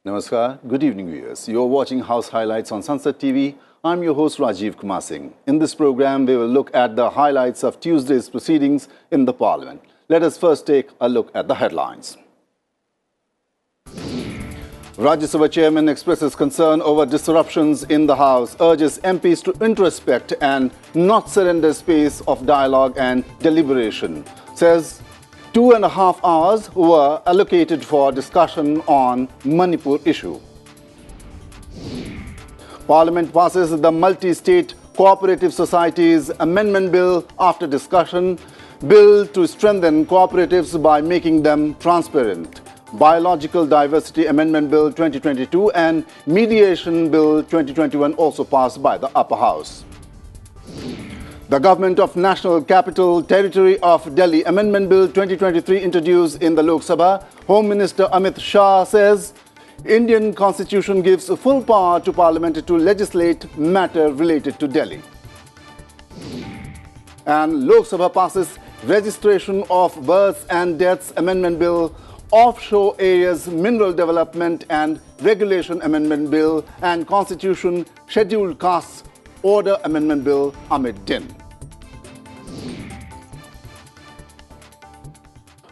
Namaskar, good evening viewers. You are watching House Highlights on Sansad TV. I'm your host Rajiv Kumar. In this program, we will look at the highlights of Tuesday's proceedings in the Parliament. Let us first take a look at the headlines. Rajya Sabha chairman expresses concern over disruptions in the House, urges MPs to introspect and not surrender space of dialogue and deliberation. Says 2.5 hours were allocated for discussion on Manipur issue. Parliament passes the Multi-State Cooperative Societies Amendment Bill after discussion. Bill to strengthen cooperatives by making them transparent. Biological Diversity Amendment Bill 2022 and Mediation Bill 2021 also passed by the Upper House. The Government of National Capital Territory of Delhi Amendment Bill 2023 introduced in the Lok Sabha. Home Minister Amit Shah says Indian Constitution gives full power to Parliament to legislate matter related to Delhi. And Lok Sabha passes Registration of Births and Deaths Amendment Bill, Offshore Areas Mineral Development and Regulation Amendment Bill, and Constitution Scheduled Castes Order Amendment Bill amid din.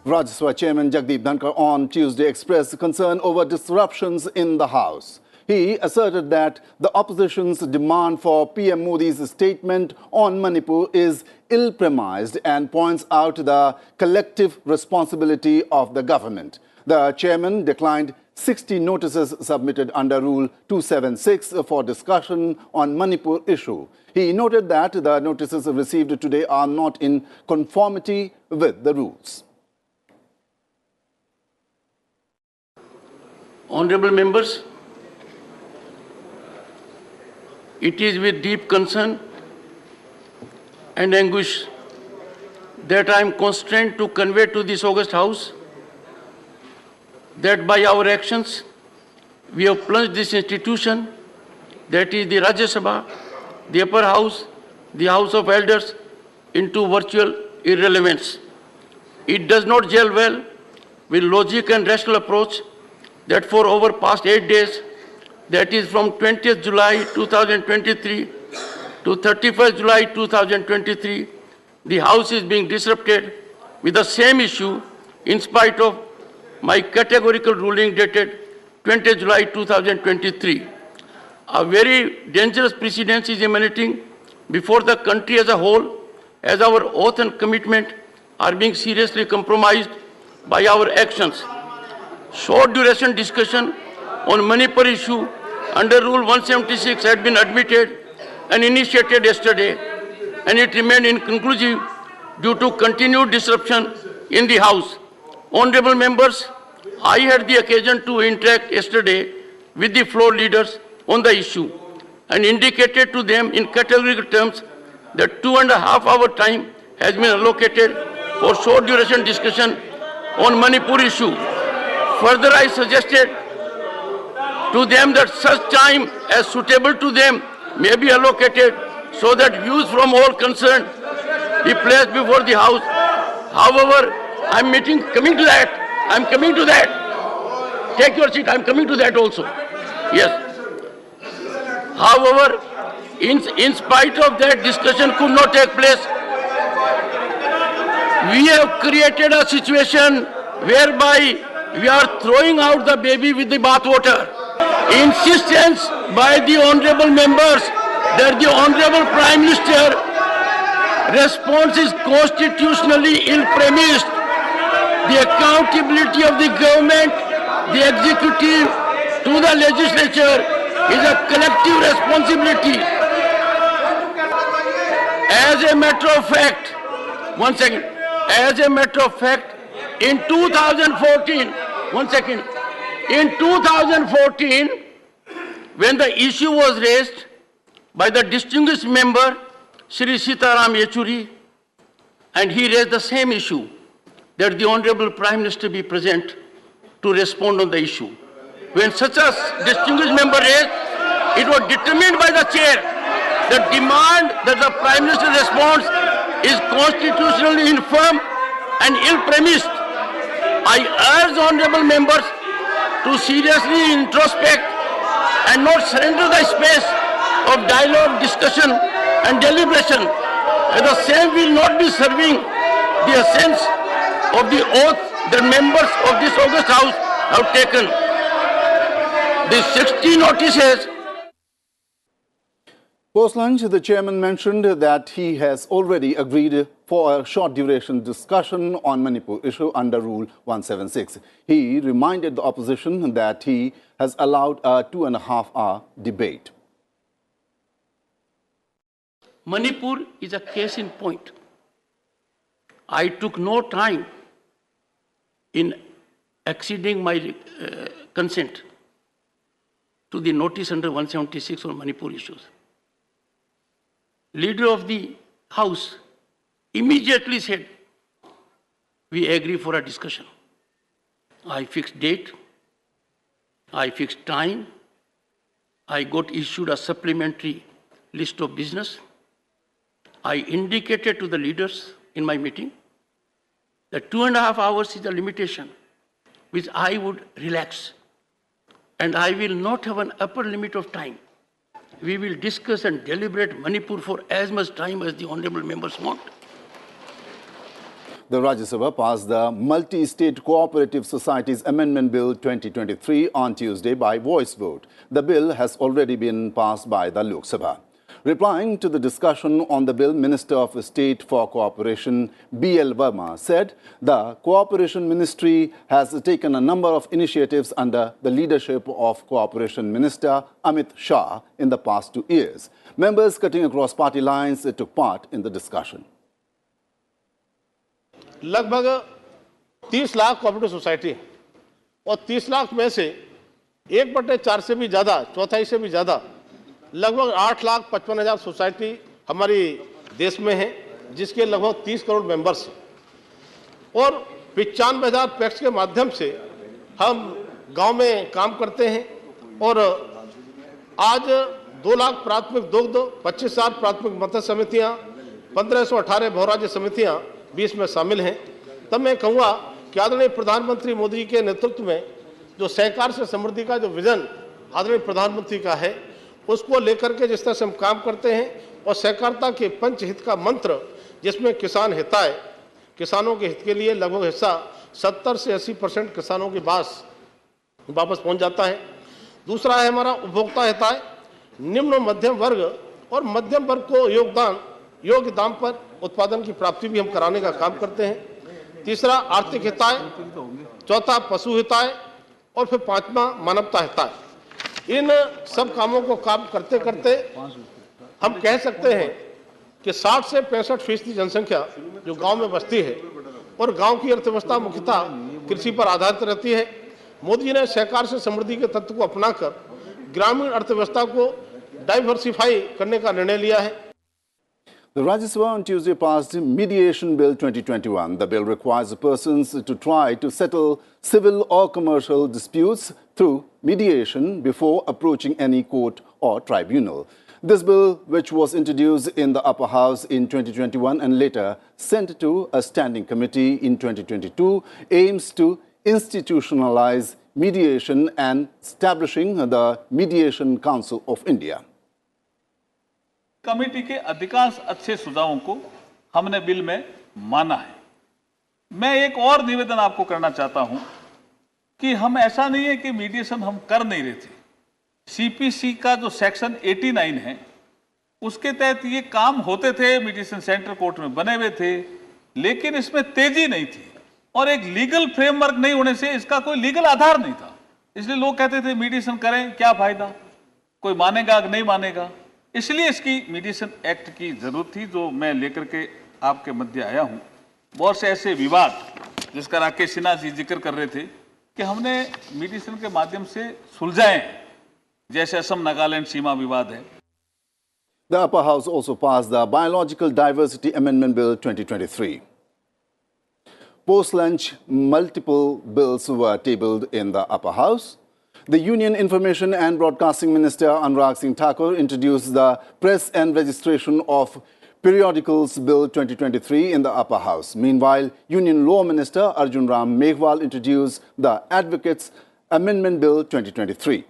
Rajya Sabha Chairman Jagdeep Dhankar on Tuesday expressed concern over disruptions in the House. He asserted that the opposition's demand for PM Modi's statement on Manipur is ill-premised and points out the collective responsibility of the government. The chairman declined 60 notices submitted under Rule 276 for discussion on Manipur issue. He noted that the notices received today are not in conformity with the rules. Honorable members, it is with deep concern and anguish that I am constrained to convey to this august House that by our actions we have plunged this institution, that is the Rajya Sabha, the Upper House, the House of Elders, into virtual irrelevance. It does not gel well with logic and rational approach that for over past 8 days, that is from 20th July 2023 to 31st July 2023, the House is being disrupted with the same issue in spite of my categorical ruling dated 20th July 2023. A very dangerous precedent is emanating before the country as a whole, as our oath and commitment are being seriously compromised by our actions. Short duration discussion on Manipur issue under Rule 176 had been admitted and initiated yesterday, and it remained inconclusive due to continued disruption in the House. Honorable members, I had the occasion to interact yesterday with the floor leaders on the issue and indicated to them in categorical terms that 2.5 hour time has been allocated for short duration discussion on Manipur issue. Further, I suggested to them that such time as suitable to them may be allocated so that views from all concerned be placed before the House. However, I'm coming to that. Take your seat, I'm coming to that also. Yes. However, in spite of that, discussion could not take place. We have created a situation whereby we are throwing out the baby with the bathwater. Insistence by the honorable members that the honorable Prime Minister response is constitutionally ill-premised. The accountability of the government, the executive to the legislature is a collective responsibility. As a matter of fact, in 2014, in 2014, when the issue was raised by the distinguished member, Shri Sitaram Yechuri, and he raised the same issue, that the Honorable Prime Minister be present to respond on the issue. When such a distinguished member raised, it was determined by the chair that demand that the Prime Minister response is constitutionally infirm and ill-premised. I urge honorable members to seriously introspect and not surrender the space of dialogue, discussion and deliberation. And the same will not be serving the essence of the oath that members of this august house have taken. The 60 notices. Post-lunch, the chairman mentioned that he has already agreed for a short duration discussion on Manipur issue under Rule 176. He reminded the opposition that he has allowed a 2.5-hour debate. Manipur is a case in point. I took no time in exceeding my consent to the notice under 176 on Manipur issues. Leader of the House immediately said, we agree for a discussion. I fixed date, I fixed time, I got issued a supplementary list of business. I indicated to the leaders in my meeting that 2.5 hours is the limitation which I would relax, and I will not have an upper limit of time. We will discuss and deliberate Manipur for as much time as the honorable members want. The Rajya Sabha passed the Multi-State Cooperative Societies Amendment Bill 2023 on Tuesday by voice vote. The bill has already been passed by the Lok Sabha. Replying to the discussion on the bill, Minister of State for Cooperation B.L. Verma said the Cooperation Ministry has taken a number of initiatives under the leadership of Cooperation Minister Amit Shah in the past 2 years. Members cutting across party lines took part in the discussion. लगभग 30 lakh cooperative society है और 30 लाख में से 1/4 से भी ज़्यादा, चौथाई से भी ज़्यादा, लगभग 8,55,000 सोसाइटी हमारी देश में है, जिसके लगभग 30 करोड़ मेंबर्स हैं और 95,000 पैक्स के माध्यम से हम गांव में काम करते हैं और आज 2 लाख प्राथमिक दुग्ध, 25,000 प्राथमिक मत्स्य समितियां, 1,518 बहुराज्य समितियां 20 में शामिल हैं। तब मैं कहूँगा कि आदरणीय प्रधानमंत्री मोदी जी के नेतृत्व में जो सहकार से समृद्धि का जो विजन आदरणीय प्रधानमंत्री का है, उसको लेकर के जिस तरह से हम काम करते हैं और सहकारिता के पंचहित का मंत्र जिसमें किसान हिताय, किसानों के हित के लिए लगभग हिस्सा 70 से 80% किसानों के पास वापस पहुंच जाता है। दूसरा है हमारा उपभोक्ता हिताय, निम्न मध्यम वर्ग और मध्यम वर्ग को योग्य दाम पर उत्पादन की प्राप्ति भी हम कराने का काम करते हैं। तीसरा आर्थिक हिताय, चौथा पशु हिताय और फिर पांचवा मानवता हिताय। इन सब कामों को काम करते करते हम कह सकते हैं कि 60 से 65% जनसंख्या जो गांव में बसती है और गांव की अर्थव्यवस्था मुख्यतः कृषि पर आधारित रहती है। मोदी जी ने सहकार से समृद्धि के तत्व को अपनाकर ग्रामीण अर्थव्यवस्था को डाइवर्सिफाई करने का निर्णय लिया है। The Rajya Sabha on Tuesday passed Mediation Bill 2021. The bill requires persons to try to settle civil or commercial disputes through mediation before approaching any court or tribunal. This bill, which was introduced in the upper house in 2021 and later sent to a standing committee in 2022, aims to institutionalize mediation and establishing the Mediation Council of India. Committee के अधिकांश अच्छे सुझावों को हमने bill में माना है। मैं एक और निवेदन आपको करना चाहता हूं कि हम ऐसा नहीं है कि मीडिएशन हम कर नहीं रहे थे। सीपीसी का जो सेक्शन 89 है उसके तहत ये काम होते थे, मीडिएशन सेंटर कोर्ट में बने हुए थे, लेकिन इसमें तेजी नहीं थी और एक लीगल फ्रेमवर्क नहीं होने से इसका कोई लीगल आधार नहीं था। इसलिए लोग कहते थे मीडिएशन करें क्या फायदा, कोई मानेगा कि नहीं मानेगा। इसलिए इसकी मीडिएशन एक्ट की जरूरत थी जो मैं लेकर के आपके मध्य आया हूं। बहुत से ऐसे विवाद जिसका राकेश सिन्हा जी जिक्र कर रहे थे कि हमने मीडिएशन के माध्यम से सुलझाए, जैसे असम नागालैंड सीमा विवाद है। The upper house also passed the Biological Diversity Amendment Bill 2023. Post-lunch, multiple bills were tabled in the upper house. The Union Information and Broadcasting Minister Anurag Singh Thakur introduced the Press and Registration of Periodicals Bill 2023 in the upper house. Meanwhile, Union Law Minister Arjun Ram Meghwal introduced the Advocates Amendment Bill 2023.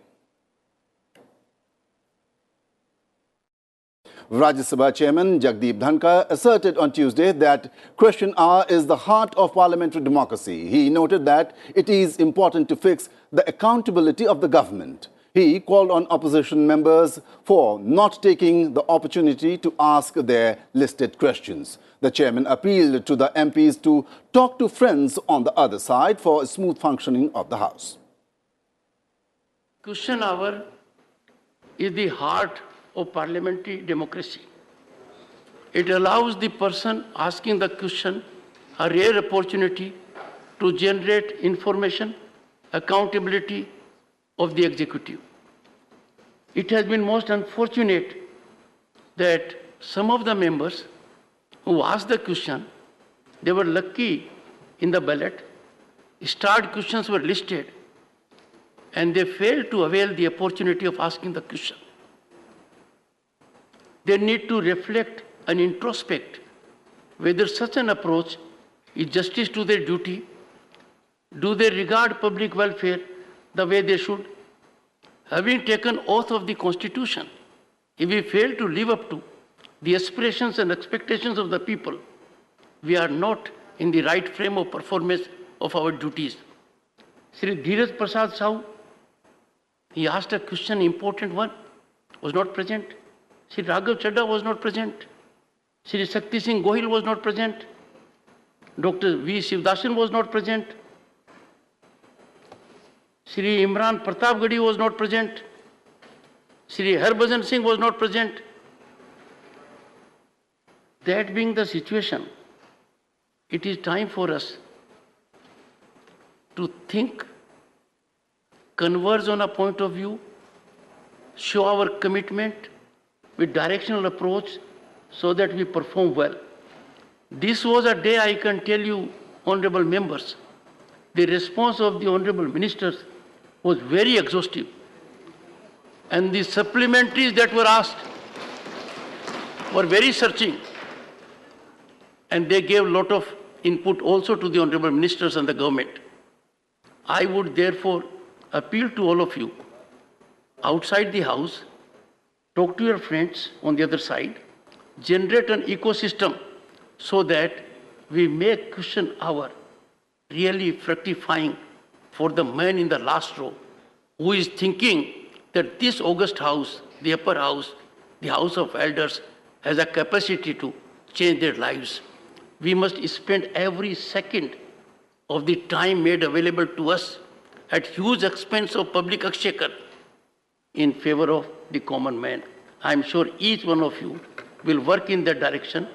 Rajya Sabha Chairman Jagdeep Dhankhar asserted on Tuesday that question hour is the heart of parliamentary democracy. He noted that it is important to fix the accountability of the government. He called on opposition members for not taking the opportunity to ask their listed questions. The chairman appealed to the MPs to talk to friends on the other side for a smooth functioning of the House. Question hour is the heart of parliamentary democracy. It allows the person asking the question a rare opportunity to generate information, accountability of the executive. It has been most unfortunate that some of the members who asked the question, they were lucky in the ballot, starred questions were listed, and they failed to avail the opportunity of asking the question. They need to reflect and introspect whether such an approach is justice to their duty. Do they regard public welfare the way they should? Having taken oath of the Constitution, if we fail to live up to the aspirations and expectations of the people, we are not in the right frame of performance of our duties. Sri Dheeraj Prasad Sahu, he asked a question, important one, was not present. Sri Raghav Chadha was not present. Sri Shakti Singh Gohil was not present. Dr. V. Shivdasan was not present. Sri Imran Pratapgadi was not present. Sri Harbhajan Singh was not present. That being the situation, it is time for us to think, converge on a point of view, show our commitment with directional approach so that we perform well. This was a day, I can tell you, honorable members, the response of the honorable ministers was very exhaustive. And the supplementaries that were asked were very searching. And they gave a lot of input also to the honorable ministers and the government. I would therefore appeal to all of you outside the House, talk to your friends on the other side, generate an ecosystem so that we make question hour really fructifying for the man in the last row who is thinking that this august House, the upper house, the House of Elders, has a capacity to change their lives. We must spend every second of the time made available to us at huge expense of public exchequer in favor of the common man. I am sure each one of you will work in that direction.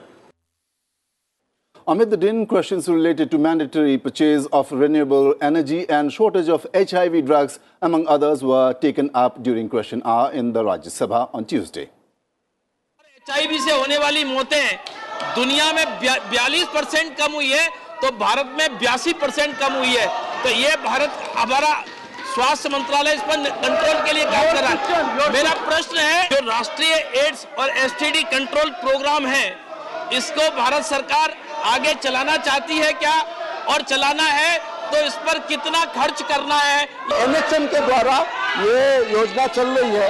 Amid the din, questions related to mandatory purchase of renewable energy and shortage of HIV drugs, among others, were taken up during question hour in the Rajya Sabha on Tuesday. HIV से होने वाली मौतें दुनिया में 42% कम हुई है, तो भारत में 82% कम हुई है। तो ये भारत हमारा स्वास्थ्य मंत्रालय इस पर कंट्रोल के लिए काम कर रहा है। मेरा प्रश्न है, जो राष्ट्रीय एड्स और एसटीडी कंट्रोल प्रोग्राम है, इसको भारत सरकार आगे चलाना चाहती है क्या, और चलाना है तो इस पर कितना खर्च करना है? NHM के द्वारा ये योजना चल रही है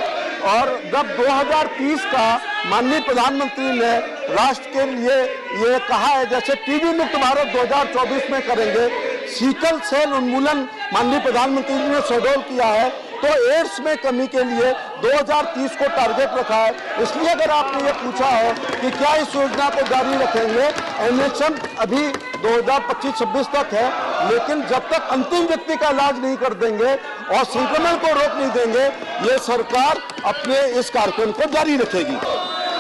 और जब 2030 का माननीय प्रधानमंत्री ने राष्ट्र के लिए ये कहा है, जैसे टीबी मुक्त भारत 2024 में करेंगे, सीकल सेल उन्मूलन माननीय प्रधानमंत्री जी ने शेड्यूल किया है, तो एड्स में कमी के लिए 2030 को टारगेट रखा है। इसलिए अगर आपने ये पूछा है कि क्या इस योजना को जारी रखेंगे, NHM अभी 2025-26 तक है, लेकिन जब तक अंतिम व्यक्ति का इलाज नहीं कर देंगे और संक्रमण को रोक नहीं देंगे, ये सरकार अपने इस कार्यक्रम को जारी रखेगी।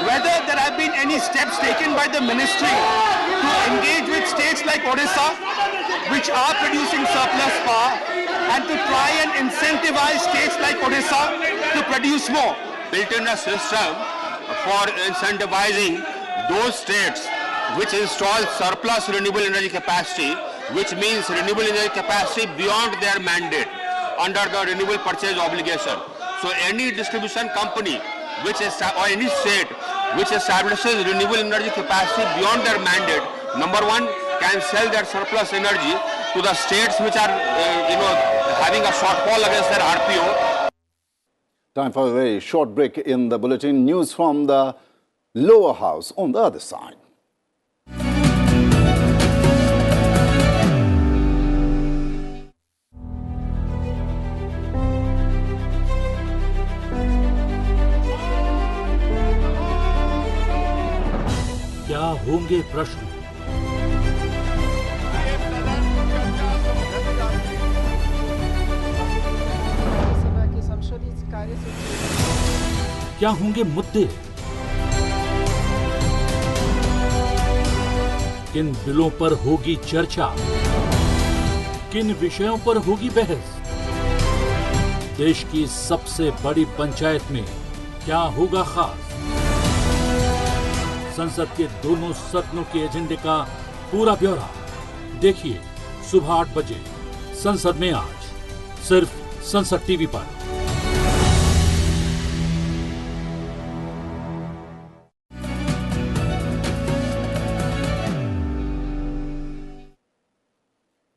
Whether there have been any steps taken by the ministry to engage with states like Odisha, which are producing surplus power, and to try and incentivize states like Odisha to produce more. Built in a system for incentivizing those states which install surplus renewable energy capacity, which means renewable energy capacity beyond their mandate under the renewable purchase obligation. So any distribution company which is, or any state which establishes renewable energy capacity beyond their mandate, number one, can sell their surplus energy to the states which are having a shortfall against their RPO. Time for a very short break in the bulletin. News from the lower house on the other side. क्या होंगे प्रश्न? क्या होंगे मुद्दे? किन बिलों पर होगी चर्चा? किन विषयों पर होगी बहस? देश की सबसे बड़ी पंचायत में क्या होगा खास? संसद के दोनों सदनों के एजेंडे का पूरा ब्यौरा देखिए सुबह 8 बजे संसद में आज, सिर्फ संसद टीवी पर।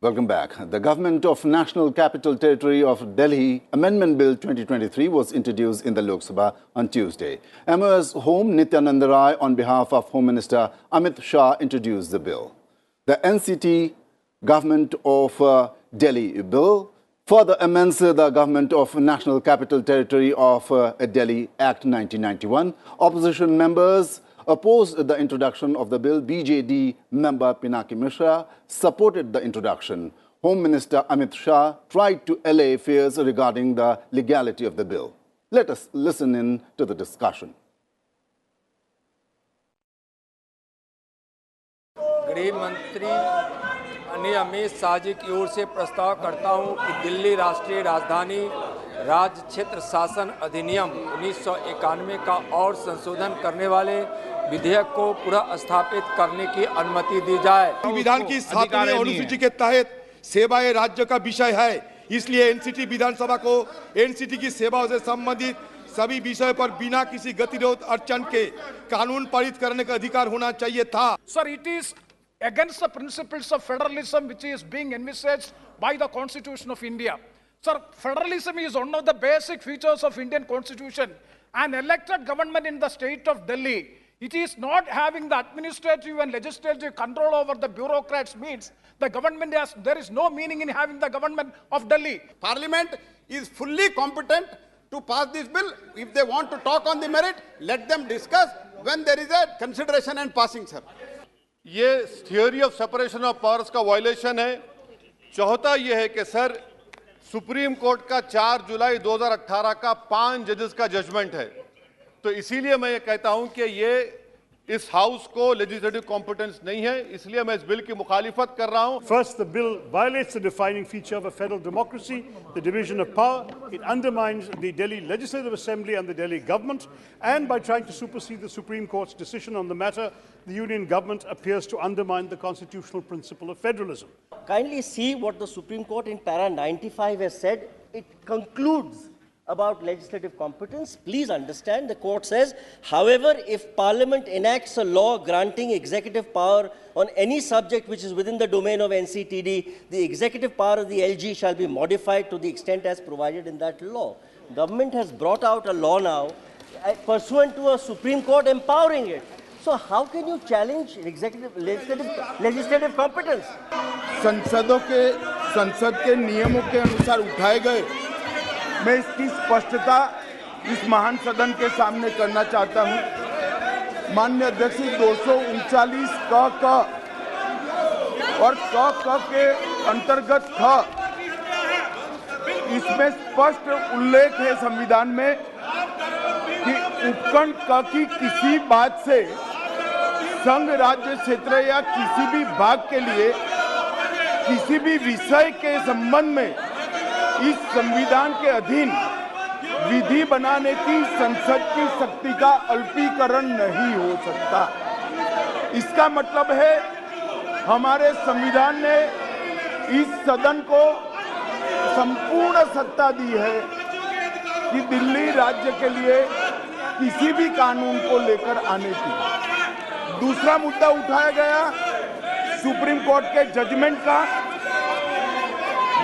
Welcome back. The Government of National Capital Territory of Delhi Amendment Bill 2023 was introduced in the Lok Sabha on Tuesday. MOS Home Nityanand Rai, on behalf of Home Minister Amit Shah, introduced the bill. The NCT Government of Delhi bill further amends the Government of National Capital Territory of Delhi Act 1991. Opposition members opposed the introduction of the bill. BJD member Pinaki Mishra supported the introduction. Home Minister Amit Shah tried to allay fears regarding the legality of the bill. Let us listen in to the discussion. गृह मंत्री अमित शाह जी की ओर से प्रस्ताव करता हूं कि दिल्ली राष्ट्रीय राजधानी राज्य क्षेत्र शासन अधिनियम 1991 का और संशोधन करने वाले विधेयक को पुनः स्थापित करने की अनुमति दी जाए। संविधान की 7वीं अनुसूची के तहत सेवा ये राज्य का विषय है, इसलिए एनसीटी विधानसभा को एनसीटी की सेवाओं से संबंधित सभी विषयों पर बिना किसी गतिरोध अड़चन के कानून पारित करने का अधिकार होना चाहिए था। Sir, it is against the principles of federalism which is being envisaged by the Constitution of India. Sir, federalism is one of the basic features of Indian Constitution. An elected government in the state of Delhi, it is not having the administrative and legislative control over the bureaucrats means the government has, there is no meaning in having the government of Delhi. Parliament is fully competent to pass this bill. If they want to talk on the merit, let them discuss when there is a consideration and passing, sir. ये theory of separation of powers का violation है। चौथा ये है कि sir supreme court का 4 जुलाई 2018 का 5 जजेस का जजमेंट है, तो इसीलिए मैं ये कहता हूं कि ये इस हाउस को लेजिस्लेटिव कॉम्पिटेंस नहीं है, इसलिए मैं इस बिल की मुखालिफत कर रहा हूं। First, the bill violates the defining feature of a federal democracy, the division of power. It undermines the Delhi Legislative Assembly and the Delhi government, and by trying to supersede the Supreme Court's decision on the matter, the union government appears to undermine the constitutional principle of federalism. Kindly see what the Supreme Court in para 95 has said. It concludes about legislative competence. Please understand, the court says, however, if Parliament enacts a law granting executive power on any subject which is within the domain of NCTD, the executive power of the LG shall be modified to the extent as provided in that law. Government has brought out a law now pursuant to a Supreme Court empowering it. So how can you challenge legislative competence? संसद के नियमों के अनुसार उठाए गए, मैं इसकी स्पष्टता इस महान सदन के सामने करना चाहता हूं। माननीय अध्यक्ष, 239 क और क के अंतर्गत ख, इसमें स्पष्ट उल्लेख है संविधान में कि उपखंड क की किसी बात से संघ राज्य क्षेत्र या किसी भी भाग के लिए किसी भी विषय के संबंध में इस संविधान के अधीन विधि बनाने की संसद की शक्ति का अल्पीकरण नहीं हो सकता। इसका मतलब है हमारे संविधान ने इस सदन को संपूर्ण सत्ता दी है कि दिल्ली राज्य के लिए किसी भी कानून को लेकर आने की। दूसरा मुद्दा उठाया गया सुप्रीम कोर्ट के जजमेंट का।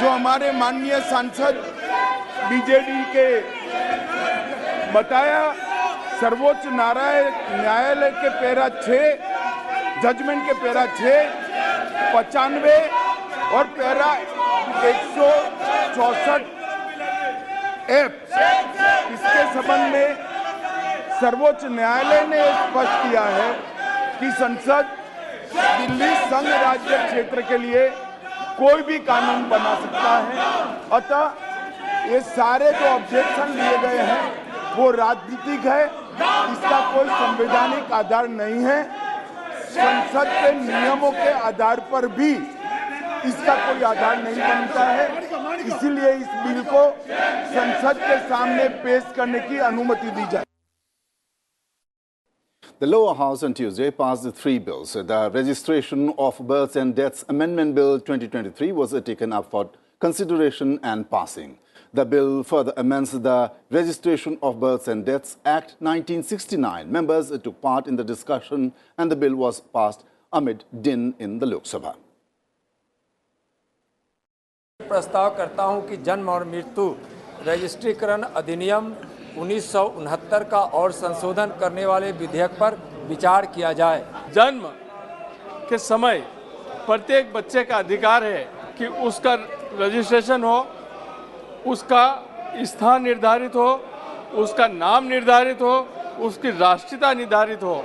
जो हमारे माननीय सांसद बीजेडी के बताया, सर्वोच्च न्यायालय के पैरा 6 जजमेंट के पैरा 6, 95 और पैरा 164 F, इसके संबंध में सर्वोच्च न्यायालय ने स्पष्ट किया है कि संसद दिल्ली संघ राज्य क्षेत्र के लिए कोई भी कानून बना सकता है। अतः ये सारे जो ऑब्जेक्शन लिए गए हैं वो राजनीतिक है, इसका कोई संवैधानिक आधार नहीं है। संसद के नियमों के आधार पर भी इसका कोई आधार नहीं बनता है, इसीलिए इस बिल को संसद के सामने पेश करने की अनुमति दी जाए। The lower house on Tuesday passed 3 bills. The Registration of Births and Deaths Amendment Bill 2023 was taken up for consideration and passing. The bill further amends the Registration of Births and Deaths Act 1969. Members took part in the discussion and the bill was passed amid din in the Lok Sabha. प्रस्ताव करता हूं कि जन्म और मृत्यु रजिस्ट्रीकरण अधिनियम 1969 का और संशोधन करने वाले विधेयक पर विचार किया जाए। जन्म के समय प्रत्येक बच्चे का अधिकार है कि उसका रजिस्ट्रेशन हो, उसका स्थान निर्धारित हो, उसका नाम निर्धारित हो, उसकी राष्ट्रीयता निर्धारित हो।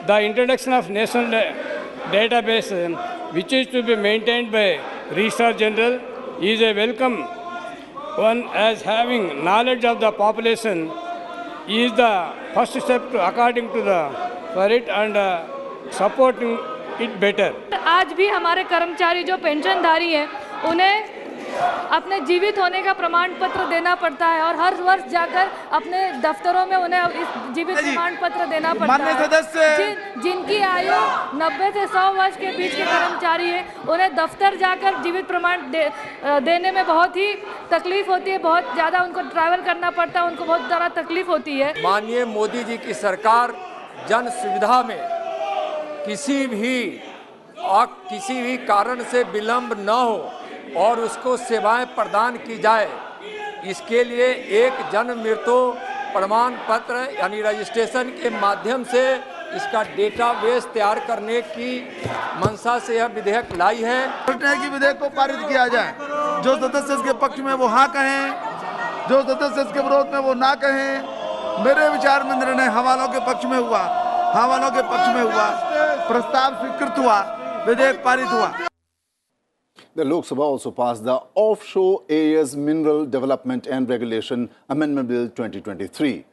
The introduction of national database which is to be maintained by Registrar General is a welcome one, as having knowledge of the population is the first step to according to the for it and supporting it better. आज भी हमारे कर्मचारी जो पेंशनधारी हैं उन्हें अपने जीवित होने का प्रमाण पत्र देना पड़ता है और हर वर्ष जाकर अपने दफ्तरों में उन्हें इस जीवित प्रमाण पत्र देना पड़ता है। जिनकी आयु 90 से 100 वर्ष के बीच के कर्मचारी हैं उन्हें दफ्तर जाकर जीवित प्रमाण देने में बहुत ही तकलीफ होती है, बहुत ज़्यादा उनको ट्रैवल करना पड़ता है, उनको बहुत ज़्यादा तकलीफ होती है। माननीय मोदी जी की सरकार जन सुविधा में किसी भी कारण से विलम्ब न हो और उसको सेवाएं प्रदान की जाए, इसके लिए एक जन्म मृत्यु प्रमाण पत्र यानी रजिस्ट्रेशन के माध्यम से इसका डेटाबेस तैयार करने की मंशा से यह विधेयक लाई है। कि विधेयक को पारित किया जाए। जो सदस्य इसके पक्ष में वो हाँ कहें, जो सदस्य इसके विरोध में वो ना कहें। मेरे विचार में निर्णय हवालों के पक्ष में हुआ, हवालों के पक्ष में हुआ, प्रस्ताव स्वीकृत हुआ, विधेयक पारित हुआ। The Lok Sabha also passed the Offshore Areas Mineral Development and Regulation Amendment Bill 2023.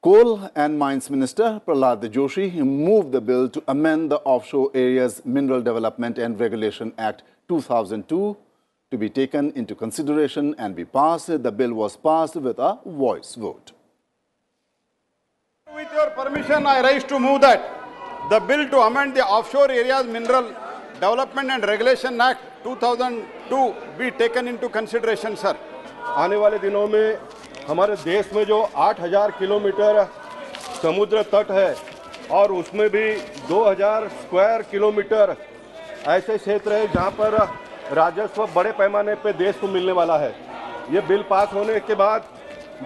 Coal and Mines Minister Prahlad Joshi moved the bill to amend the Offshore Areas Mineral Development and Regulation Act 2002 to be taken into consideration and be passed. The bill was passed with a voice vote. With your permission, I rise to move that the bill to amend the Offshore Areas Mineral Development and Regulation Act 2002 be taken into consideration, sir. आने वाले दिनों में हमारे देश में जो 8000 kilometre समुद्र तट है और उसमें भी 2000 स्क्वायर किलोमीटर ऐसे क्षेत्र है जहां पर राजस्व बड़े पैमाने पे देश को मिलने वाला है। ये बिल पास होने के बाद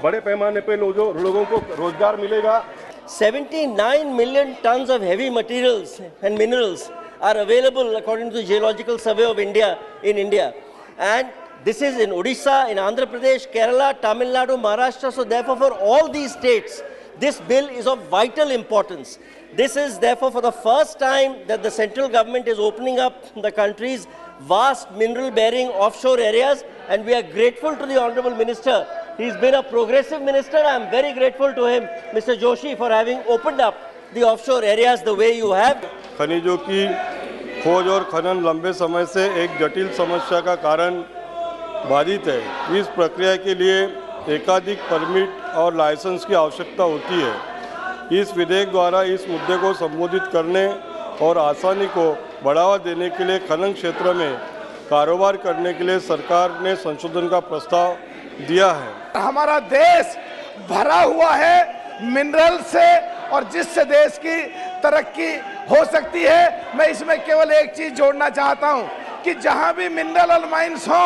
बड़े पैमाने पे लोगों को रोजगार मिलेगा। 79 million tons of heavy materials and minerals are available according to the Geological Survey of India in India, and this is in Odisha, in Andhra Pradesh, Kerala, Tamil Nadu, Maharashtra. So therefore for all these states this bill is of vital importance. This is therefore for the first time that the central government is opening up the country's vast mineral bearing offshore areas, and we are grateful to the Honourable Minister. He's been a progressive minister. I am very grateful to him, Mr. Joshi, for having opened up the offshore areas the way you have. खनिजों की खोज और खनन लंबे समय से एक जटिल समस्या का कारण बाधित है। इस प्रक्रिया के लिए एकाधिक परमिट और लाइसेंस की आवश्यकता होती है। इस विधेयक द्वारा इस मुद्दे को संबोधित करने और आसानी को बढ़ावा देने के लिए खनन क्षेत्र में कारोबार करने के लिए सरकार ने संशोधन का प्रस्ताव दिया है। हमारा देश भरा हुआ है मिनरल से और जिससे देश की तरक्की हो सकती है। मैं इसमें केवल एक चीज जोड़ना चाहता हूं कि जहां भी मिनरल माइंस हो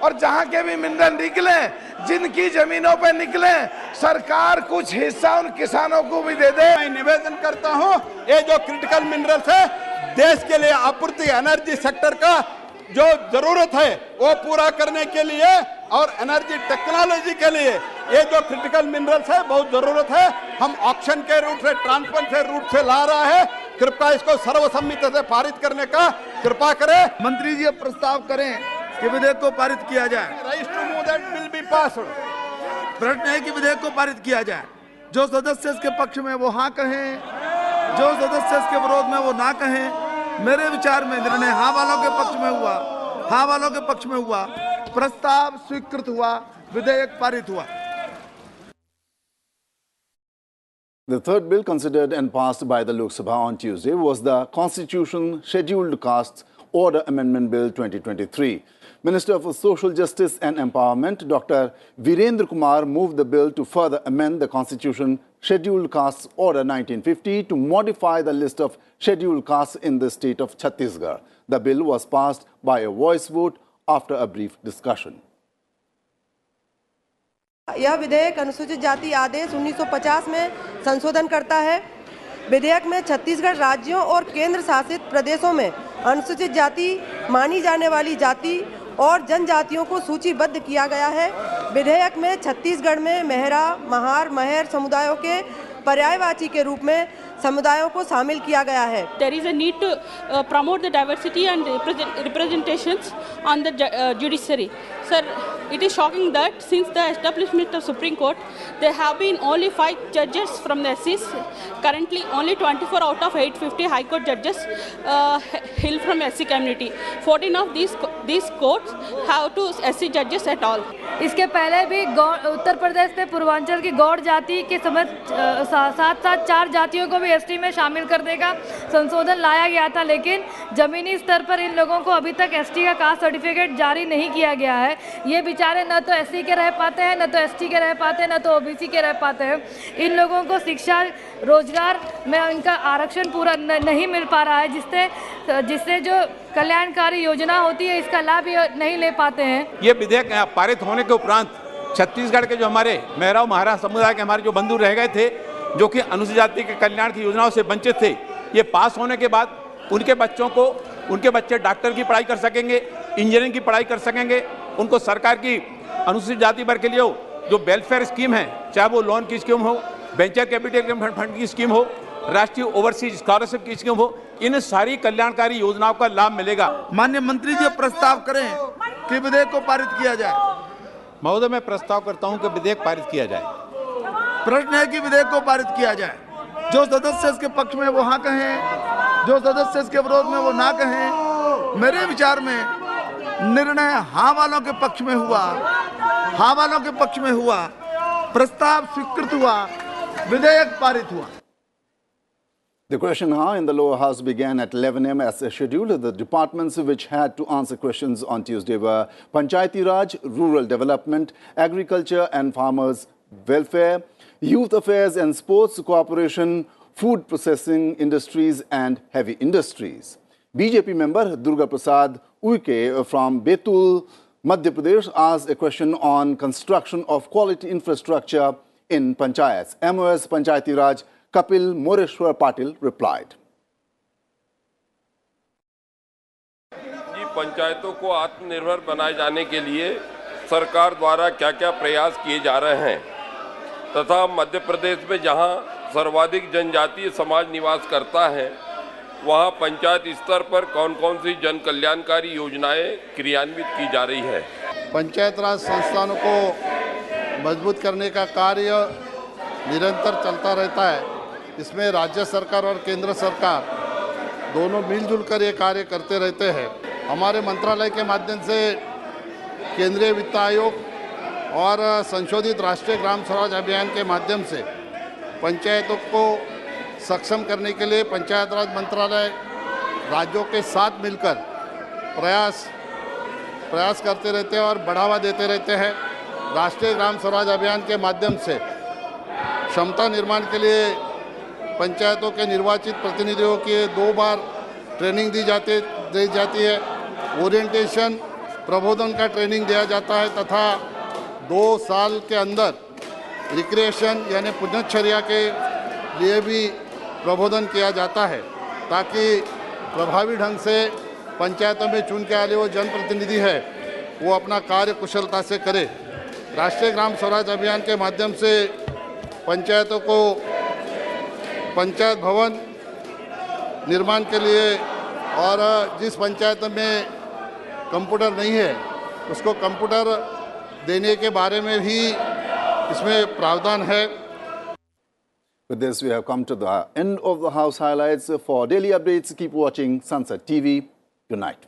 और जहां के भी मिनरल निकले, जिनकी जमीनों पे निकले, सरकार कुछ हिस्सा उन किसानों को भी दे दे। मैं निवेदन करता हूं, ये जो क्रिटिकल मिनरल्स है देश के लिए आपूर्ति एनर्जी सेक्टर का जो जरूरत है वो पूरा करने के लिए और एनर्जी टेक्नोलॉजी के लिए ये जो क्रिटिकल मिनरल्स है बहुत जरूरत है। हम ऑक्शन के रूट से, ट्रांसफर से रूट से ला रहा है। कृपया इसको सर्वसम्मति से पारित करने का कृपा करें। मंत्री जी प्रस्ताव करें कि विधेयक को पारित किया जाए। Rise to move that bill be passed. प्रश्न है कि विधेयक को पारित किया जाए। जो सदस्य इसके पक्ष में वो हाँ कहें, जो सदस्य इसके विरोध में वो ना कहें। मेरे विचार में निर्णय हाँ वालों के पक्ष में हुआ, हाँ वालों के पक्ष में हुआ। प्रस्ताव स्वीकृत हुआ, विधेयक पारित हुआ। The third bill considered and passed by the Lok Sabha on Tuesday was the Constitution Scheduled Castes Order Amendment Bill 2023. Minister for Social Justice and Empowerment, Dr. Virendra Kumar, moved the bill to further amend the Constitution Scheduled Castes Order 1950 to modify the list of scheduled castes in the state of Chhattisgarh. The bill was passed by a voice vote after a brief discussion. यह विधेयक अनुसूचित जाति आदेश 1950 में संशोधन करता है। विधेयक में छत्तीसगढ़ राज्यों और केंद्र शासित प्रदेशों में अनुसूचित जाति मानी जाने वाली जाति और जनजातियों को सूचीबद्ध किया गया है। विधेयक में छत्तीसगढ़ में मेहरा, महार, महर समुदायों के पर्यायवाची के रूप में समुदायों को शामिल किया गया है। There is a need to promote the diversity and representations on the judiciary. Sir, it is shocking that since the establishment of Supreme Court, there have been only 5 judges from the SCs. Currently, only 24 out of 850 High Court judges hail from SC community. 14 of these courts have 2 SC judges at all. इसके पहले भी उत्तर प्रदेश में पूर्वांचल की गौड़ जाति के समेत साथ 4 जातियों को भी एसटी में शामिल करने का संशोधन लाया गया था, लेकिन जमीनी स्तर पर इन लोगों को अभी तक एसटी का कास्ट सर्टिफिकेट जारी नहीं किया गया है। ये बेचारे न तो एससी के रह पाते हैं, न तो एसटी के रह पाते हैं, न तो ओबीसी के रह पाते हैं। इन लोगों को शिक्षा, रोजगार में इनका आरक्षण पूरा नहीं मिल पा रहा है, जिससे जो कल्याणकारी योजना होती है इसका लाभ नहीं ले पाते हैं। ये विधेयक पारित होने के उपरांत छत्तीसगढ़ के जो हमारे मेहरा महारा समुदाय के हमारे जो बंधु रह गए थे, जो कि अनुसूचित जाति के कल्याण की योजनाओं से वंचित थे, ये पास होने के बाद उनके बच्चे डॉक्टर की पढ़ाई कर सकेंगे, इंजीनियरिंग की पढ़ाई कर सकेंगे। उनको सरकार की अनुसूचित जाति वर्ग के लिए जो वेलफेयर स्कीम है, चाहे वो लोन की स्कीम हो, वेंचर कैपिटल फंड की स्कीम हो, राष्ट्रीय ओवरसीज स्कॉलरशिप की स्कीम हो, इन सारी कल्याणकारी योजनाओं का लाभ मिलेगा। माननीय मंत्री जी प्रस्ताव करें कि विधेयक को पारित किया जाए। महोदय, मैं प्रस्ताव करता हूं कि विधेयक पारित किया जाए। प्रश्न है कि विधेयक को पारित किया जाए। जो सदस्य इसके पक्ष में वो हाँ कहें, जो सदस्य इसके विरोध में वो ना कहें। मेरे विचार में निर्णय हाँ वालों के पक्ष में हुआ, हाँ वालों के पक्ष में हुआ। प्रस्ताव स्वीकृत हुआ, विधेयक पारित हुआ। The question hour in the lower house began at 11 a.m. as scheduled. The departments which had to answer questions on Tuesday were Panchayati Raj, Rural Development, Agriculture and Farmers Welfare, Youth Affairs and Sports Cooperation, Food Processing Industries and Heavy Industries. BJP member Durga Prasad Uike from Betul, Madhya Pradesh asked a question on construction of quality infrastructure in Panchayats. MOS Panchayati Raj Kapil Moreshwar Patil replied. पंचायतों को आत्मनिर्भर बनाए जाने के लिए सरकार द्वारा क्या-क्या प्रयास किए जा रहे हैं तथा मध्य प्रदेश में जहां सर्वाधिक जनजातीय समाज निवास करता है वहां पंचायत स्तर पर कौन-कौन सी जन कल्याणकारी योजनाएं क्रियान्वित की जा रही है। पंचायत राज संस्थानों को मजबूत करने का कार्य निरंतर चलता रहता है। इसमें राज्य सरकार और केंद्र सरकार दोनों मिलजुल कर ये कार्य करते रहते हैं। हमारे मंत्रालय के माध्यम से केंद्रीय वित्त आयोग और संशोधित राष्ट्रीय ग्राम स्वराज अभियान के माध्यम से पंचायतों को सक्षम करने के लिए पंचायत राज मंत्रालय राज्यों के साथ मिलकर प्रयास करते रहते हैं और बढ़ावा देते रहते हैं। राष्ट्रीय ग्राम स्वराज अभियान के माध्यम से क्षमता निर्माण के लिए पंचायतों के निर्वाचित प्रतिनिधियों की 2 बार ट्रेनिंग दी जाती है। ओरिएंटेशन प्रबोधन का ट्रेनिंग दिया जाता है तथा 2 साल के अंदर रिक्रिएशन यानी पुनश्चर्या के लिए भी प्रबोधन किया जाता है ताकि प्रभावी ढंग से पंचायतों में चुन के आने वो जनप्रतिनिधि है वो अपना कार्य कुशलता से करे। राष्ट्रीय ग्राम स्वराज अभियान के माध्यम से पंचायतों को पंचायत भवन निर्माण के लिए और जिस पंचायत में कंप्यूटर नहीं है उसको कंप्यूटर देने के बारे में भी इसमें प्रावधान है। With this, we have come to the end of the House highlights. For daily updates, keep watching Sansad TV. Good night.